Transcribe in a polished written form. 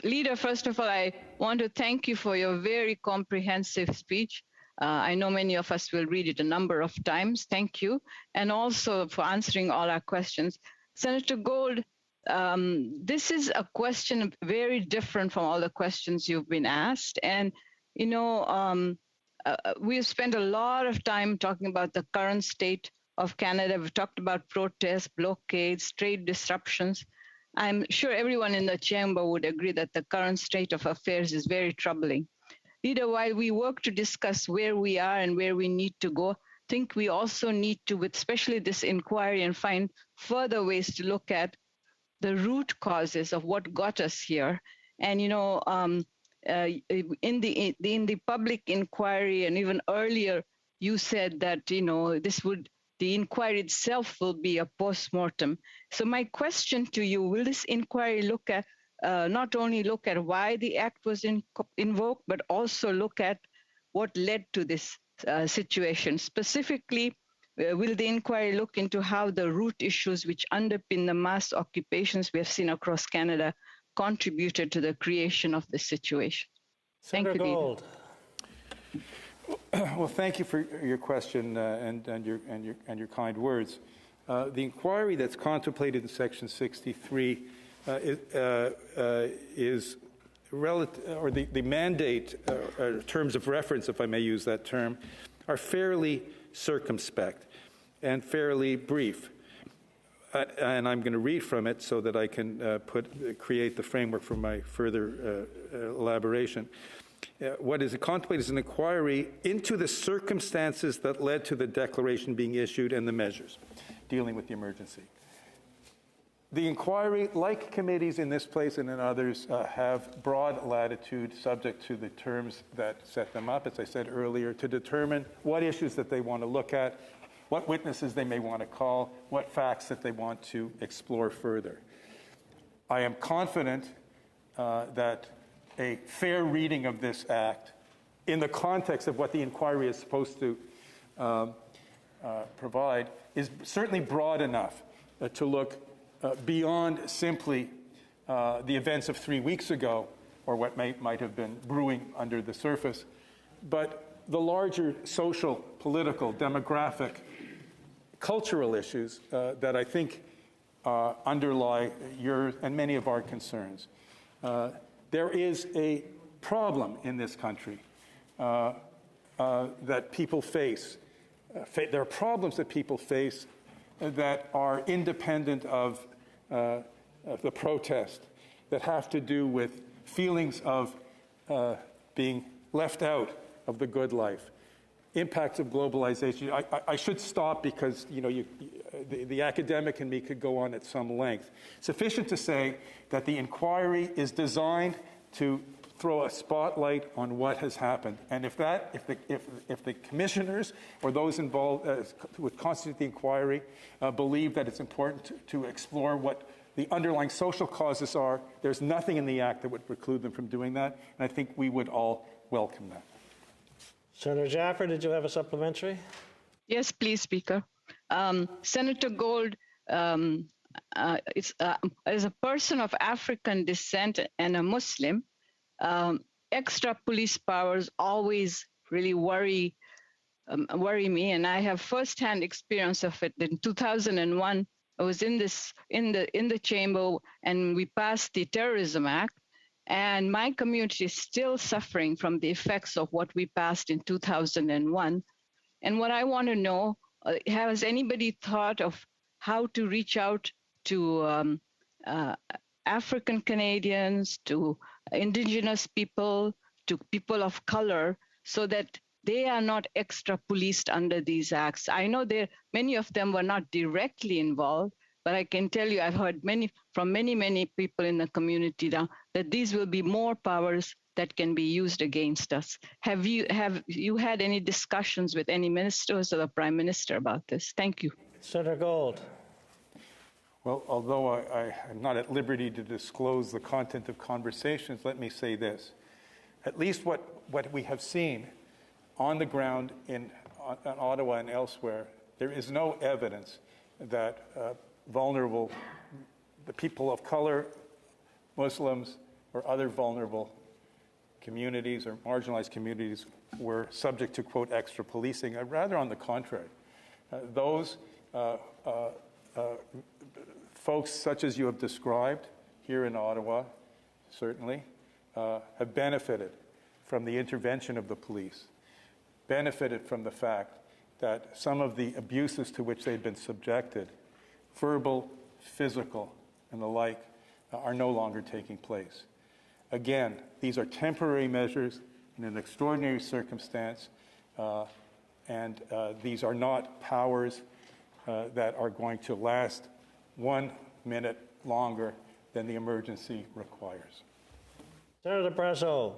Leader, first of all, I want to thank you for your very comprehensive speech. I know many of us will read it a number of times. Thank you. And also for answering all our questions. Senator Gold, this is a question very different from all the questions you've been asked. And, you know, we've spent a lot of time talking about the current state of Canada. We've talked about protests, blockades, trade disruptions. I'm sure everyone in the chamber would agree that the current state of affairs is very troubling. Leader, while we work to discuss where we are and where we need to go, I think we also need to, with especially this inquiry, and find further ways to look at the root causes of what got us here. And, you know, in the public inquiry and even earlier, you said that, you know, the inquiry itself will be a post-mortem. So my question to you, will this inquiry look at, not only look at why the act was invoked, but also look at what led to this situation? Specifically, will the inquiry look into how the root issues which underpin the mass occupations we have seen across Canada contributed to the creation of this situation? Senator Gold. Well, thank you for your question and your kind words. The inquiry that's contemplated in Section 63 is relative, or the mandate, terms of reference, if I may use that term, are fairly circumspect and fairly brief. And I'm going to read from it so that I can create the framework for my further elaboration. What is contemplated is an inquiry into the circumstances that led to the declaration being issued and the measures dealing with the emergency. The inquiry, like committees in this place and in others, have broad latitude subject to the terms that set them up, as I said earlier, to determine what issues that they want to look at, what witnesses they may want to call, what facts that they want to explore further. I am confident that a fair reading of this act in the context of what the inquiry is supposed to provide is certainly broad enough to look beyond simply the events of 3 weeks ago or what might have been brewing under the surface, but the larger social, political, demographic, cultural issues that I think underlie your and many of our concerns. There is a problem in this country that people face. There are problems that people face that are independent of the protest, that have to do with feelings of being left out of the good life, impacts of globalization. I should stop because the academic in me could go on at some length. Sufficient to say that the inquiry is designed to throw a spotlight on what has happened, and if the commissioners or those involved with constitute the inquiry believe that it's important to explore what the underlying social causes are, there's nothing in the Act that would preclude them from doing that, and I think we would all welcome that. Senator Jaffer, did you have a supplementary? Yes, please, Speaker. Senator Gold, as a person of African descent and a Muslim, extra police powers always really worry me, and I have firsthand experience of it. In 2001, I was in the chamber, and we passed the Terrorism Act, and my community is still suffering from the effects of what we passed in 2001. And what I want to know, has anybody thought of how to reach out to African Canadians, to Indigenous people, to people of color, so that they are not extra policed under these acts? I know many of them were not directly involved, but I can tell you I've heard from many people in the community now that these will be more powers that can be used against us. Have you had any discussions with any ministers or the Prime Minister about this? Thank you. Senator Gold. Well, although I'm not at liberty to disclose the content of conversations, let me say this. At least what we have seen on the ground in Ottawa and elsewhere, there is no evidence that the people of color, Muslims or other vulnerable communities or marginalized communities were subject to, quote, extra policing. Rather on the contrary. Those folks, such as you have described here in Ottawa, certainly, have benefited from the intervention of the police, benefited from the fact that some of the abuses to which they've been subjected, verbal, physical, and the like, are no longer taking place. Again, these are temporary measures in an extraordinary circumstance, and these are not powers that are going to last 1 minute longer than the emergency requires. Senator Brazeau.